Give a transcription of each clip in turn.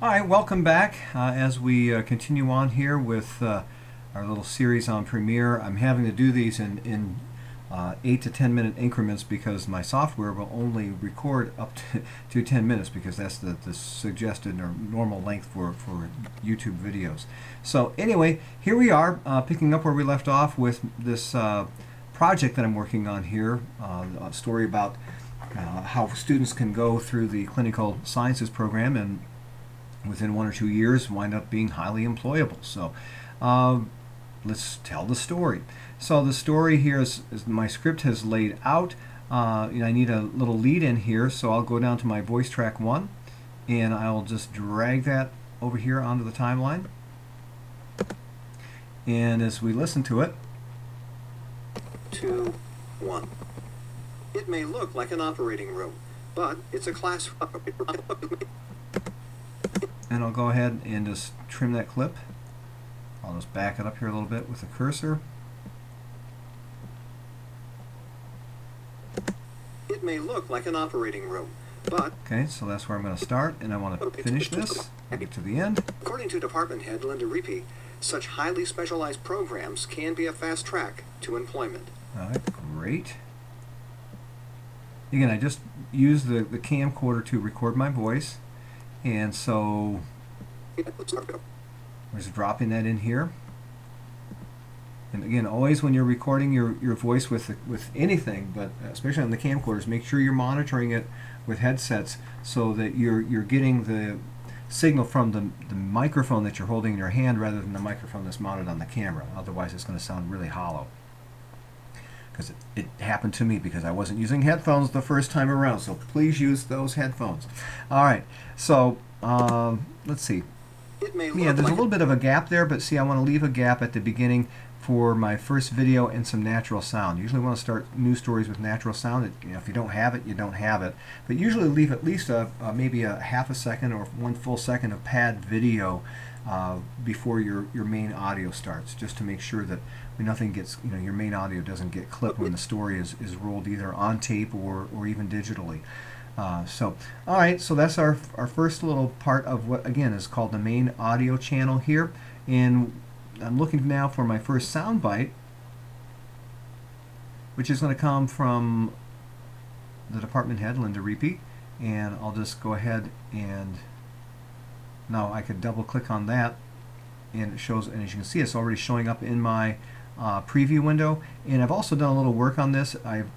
Hi, welcome back. As we continue on here with our little series on Premiere, I'm having to do these in 8 to 10 minute increments because my software will only record up to 10 minutes because that's the suggested or normal length for YouTube videos. So anyway, here we are picking up where we left off with this project that I'm working on here, a story about how students can go through the clinical sciences program and within 1 or 2 years wind up being highly employable. So let's tell the story. So the story here is my script has laid out. I need a little lead in here, so I'll go down to my voice track 1 and I'll just drag that over here onto the timeline. And as we listen to it, 2, 1. It may look like an operating room, but it's a classroom. And I'll go ahead and just trim that clip. I'll just back it up here a little bit with the cursor. It may look like an operating room, but... Okay, so that's where I'm going to start, and I want to finish this, get to the end. According to Department Head Linda Riepe, such highly specialized programs can be a fast track to employment. All right, great. Again, I just used the camcorder to record my voice, and so we're just dropping that in here. And again, always when you're recording your voice with anything, but especially on the camcorders, make sure you're monitoring it with headsets so that you're getting the signal from the microphone that you're holding in your hand rather than the microphone that's mounted on the camera. Otherwise, it's going to sound really hollow. Because it happened to me because I wasn't using headphones the first time around. So please use those headphones. All right. So let's see. Yeah, there's a little bit of a gap there, but see, I want to leave a gap at the beginning for my first video and some natural sound. Usually want to start news stories with natural sound. If you don't have it, you don't have it. But usually leave at least maybe a half a second or 1 full second of pad video before your main audio starts, just to make sure that nothing gets, your main audio doesn't get clipped when the story is rolled either on tape or even digitally. So, all right, so that's our first little part of what, again, is called the main audio channel here. And I'm looking now for my first sound bite, which is going to come from the department head, Linda Riepe. And I'll just go ahead and now I could double click on that, and it shows, and as you can see, it's already showing up in my preview window. And I've also done a little work on this. I've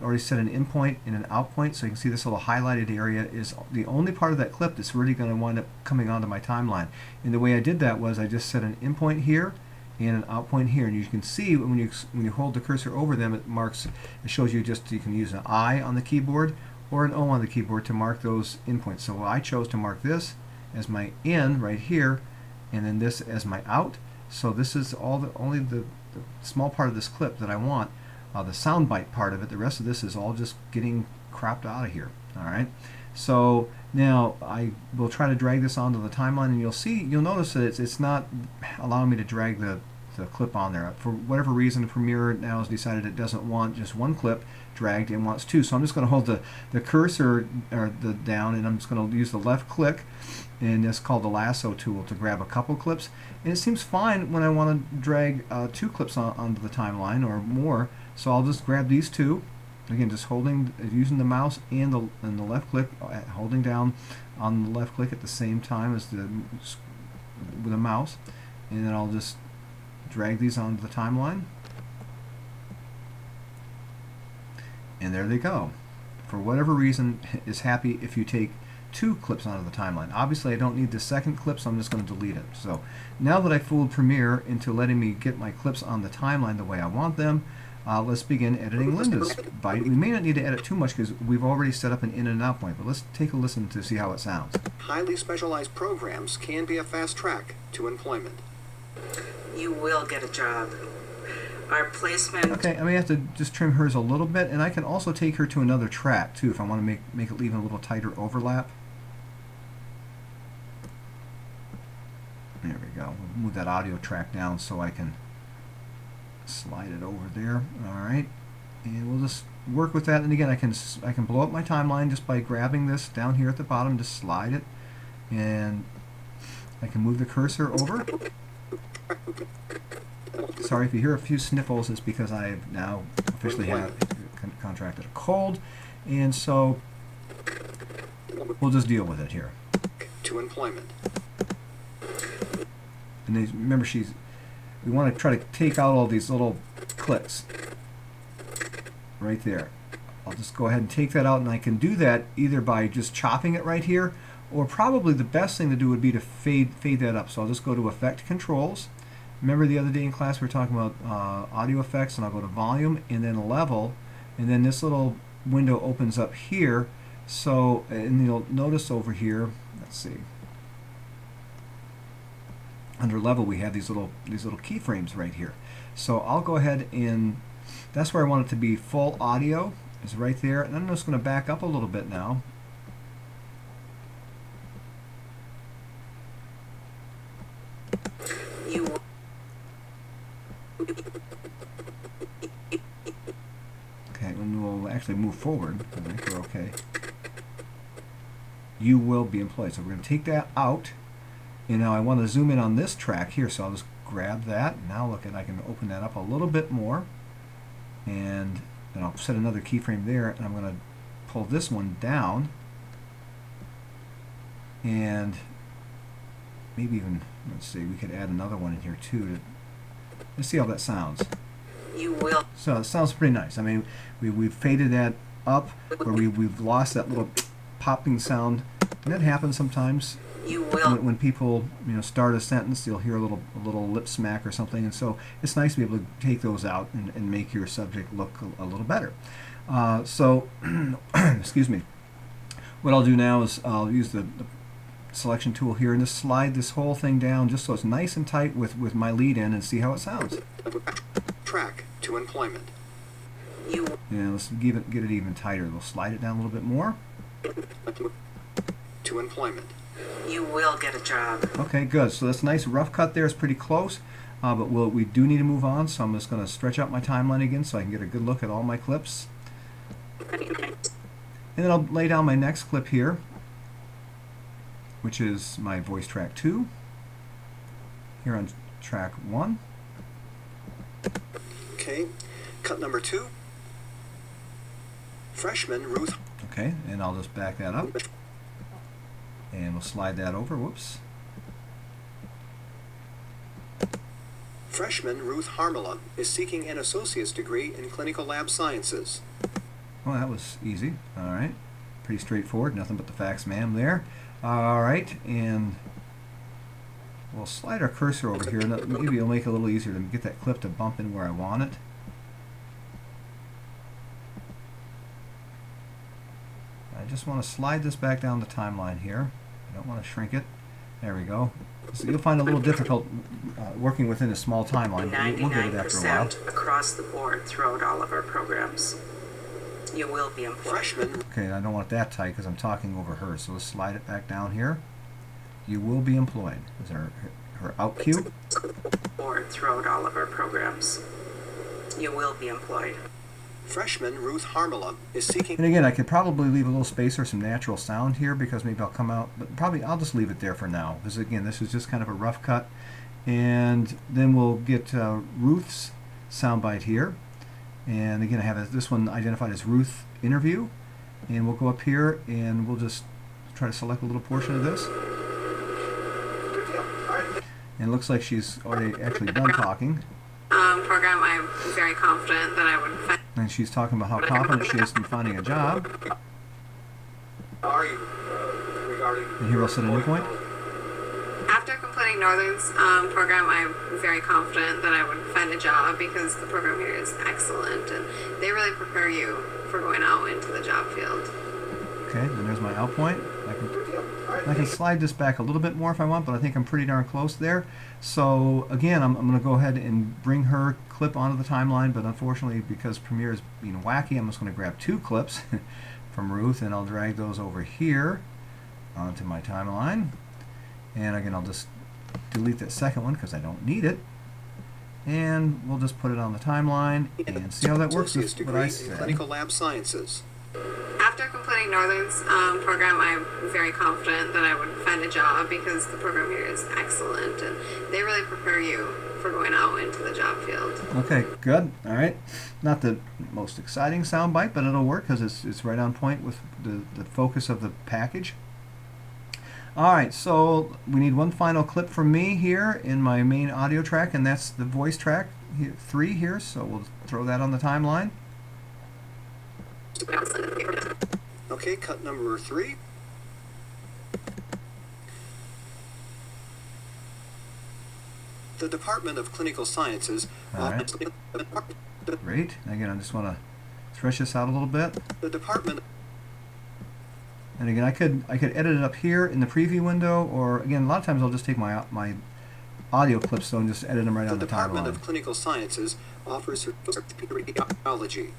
already set an in point and an out point, so you can see this little highlighted area is the only part of that clip that's really going to wind up coming onto my timeline. And the way I did that was I just set an in point here and an out point here, and you can see when you hold the cursor over them, it shows you you can use an I on the keyboard or an O on the keyboard to mark those in points. So I chose to mark this as my in right here, and then this as my out. So this is only the small part of this clip that I want, the soundbite part of it. The rest of this is all just getting cropped out of here. All right. So now I will try to drag this onto the timeline, and you'll notice that it's not allowing me to drag the clip on there. For whatever reason, Premiere now has decided it doesn't want just one clip dragged, it wants two. So I'm just going to hold the cursor down, and I'm just going to use the left click, and it's called the lasso tool, to grab a couple clips. And it seems fine when I want to drag 2 clips onto the timeline or more. So I'll just grab these 2. Again, just using the mouse and the left click, holding down on the left click at the same time as with the mouse, and then I'll just drag these onto the timeline, and there they go. For whatever reason, is happy if you take 2 clips onto the timeline. Obviously, I don't need the second clip, so I'm just going to delete it. So now that I fooled Premiere into letting me get my clips on the timeline the way I want them, let's begin editing Linda's bite. We may not need to edit too much because we've already set up an in and out point, but let's take a listen to see how it sounds. Highly specialized programs can be a fast track to employment. You will get a job. Our placement... Okay, I may have to just trim hers a little bit, and I can also take her to another track too if I want to make it even a little tighter overlap. There we go. We'll move that audio track down so I can slide it over there. All right, and we'll just work with that. And again, I can blow up my timeline just by grabbing this down here at the bottom, just slide it, and I can move the cursor over. Sorry if you hear a few sniffles, it's because I have now officially contracted a cold, and so we'll just deal with it here. To employment. And remember, we want to try to take out all these little clicks right there. I'll just go ahead and take that out, and I can do that either by just chopping it right here, or probably the best thing to do would be to fade that up. So I'll just go to Effect Controls. Remember the other day in class we were talking about audio effects, and I'll go to Volume and then Level, and then this little window opens up here. So, and you'll notice over here, let's see, under Level we have these little keyframes right here. So I'll go ahead and that's where I want it to be. Full audio is right there, and I'm just going to back up a little bit now. Okay, and we'll actually move forward. I think we're okay. You will be employed. So we're going to take that out, and now I want to zoom in on this track here. So I'll just grab that. Now look, I can open that up a little bit more, and then I'll set another keyframe there, and I'm going to pull this one down, and maybe even, let's see, we could add another one in here too. Let's see how that sounds. You will. So it sounds pretty nice. I mean, we've faded that up, where we've lost that little popping sound, and that happens sometimes. You will. When people start a sentence, you'll hear a little lip smack or something, and so it's nice to be able to take those out and make your subject look a little better. So, excuse me. What I'll do now is I'll use the selection tool here and just slide this whole thing down just so it's nice and tight with my lead in, and see how it sounds. Track to employment. You. Yeah, let's get it even tighter. We'll slide it down a little bit more. To employment. You will get a job. Okay, good. So this nice rough cut there is pretty close, but we do need to move on. So I'm just going to stretch out my timeline again so I can get a good look at all my clips. And then I'll lay down my next clip here, which is my voice track 2. Here on track 1. Okay, cut number 2. Freshman Ruth. Okay, and I'll just back that up. And we'll slide that over. Whoops. Freshman Ruth Harmala is seeking an associate's degree in clinical lab sciences. Well, that was easy. All right. Pretty straightforward. Nothing but the facts, ma'am, there. All right, and we'll slide our cursor over here. Maybe it'll make it a little easier to get that clip to bump in where I want it. I just want to slide this back down the timeline here. I don't want to shrink it. There we go. So you'll find it a little difficult working within a small timeline. We'll get it after a while. 99% across the board throughout all of our programs. You will be employed. Freshman. Okay, I don't want it that tight because I'm talking over her. So let's slide it back down here. You will be employed. Is her out cue? Board throughout all of our programs. You will be employed. Freshman Ruth Harmala is seeking. And again, I could probably leave a little space or some natural sound here because maybe I'll come out, but probably I'll just leave it there for now. Because again, this is just kind of a rough cut. And then we'll get Ruth's soundbite here. And again, I have this one identified as Ruth Interview. And we'll go up here and we'll just try to select a little portion of this. And it looks like she's already actually done talking. Program, I'm very confident that I would. And she's talking about how confident she is in finding a job. How are you regarding? And here we'll set a new point. After completing Northern's program, I'm very confident that I would find a job because the program here is excellent and they really prepare you for going out into the job field. Okay, and there's my out point. I can slide this back a little bit more if I want, but I think I'm pretty darn close there. So again, I'm going to go ahead and bring her clip onto the timeline, but unfortunately, because Premiere is being wacky, I'm just going to grab 2 clips from Ruth, and I'll drag those over here onto my timeline. And again, I'll just delete that second one because I don't need it. And we'll just put it on the timeline and see how that works with what I Associate's degree in said. clinical lab sciences. After completing Northern's program, I'm very confident that I would find a job because the program here is excellent and they really prepare you for going out into the job field. Okay, good. All right. Not the most exciting soundbite, but it'll work because it's right on point with the focus of the package. All right, so we need one final clip from me here in my main audio track, and that's the voice track 3 here, so we'll throw that on the timeline. Okay, cut number 3. The Department of Clinical Sciences. All right. Great. Again, I just want to stretch this out a little bit. The Department. And again, I could edit it up here in the preview window, or again, a lot of times I'll just take my audio clips though and just edit them right on the Department timeline. of Clinical Sciences offers radiology.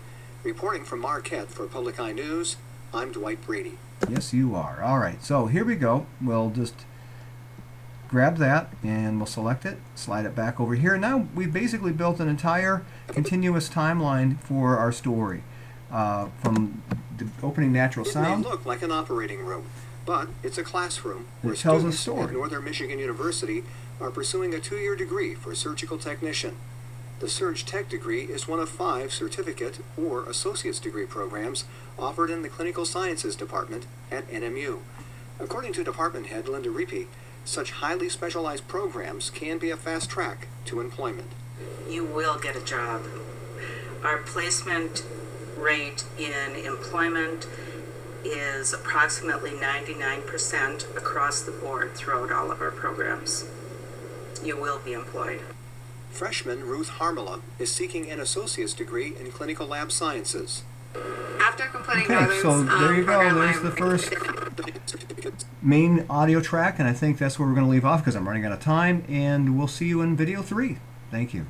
Reporting from Marquette for Public Eye News, I'm Dwight Brady. Yes, you are. All right, so here we go. We'll just grab that and we'll select it, slide it back over here. Now we've basically built an entire continuous timeline for our story. From the opening natural It may sound. look like an operating room, but it's a classroom where It tells a students story. at Northern Michigan University are pursuing a 2-year degree for surgical technician. The Surg Tech degree is one of 5 certificate or associate's degree programs offered in the Clinical Sciences Department at NMU. According to Department Head Linda Riepe, such highly specialized programs can be a fast track to employment. You will get a job. Our placement rate in employment is approximately 99% across the board throughout all of our programs. You will be employed. Freshman Ruth Harmala is seeking an associate's degree in clinical lab sciences. After completing Okay, Northern's so there you go. program, There's I'm the first main audio track, and I think that's where we're going to leave off because I'm running out of time, and we'll see you in video 3. Thank you.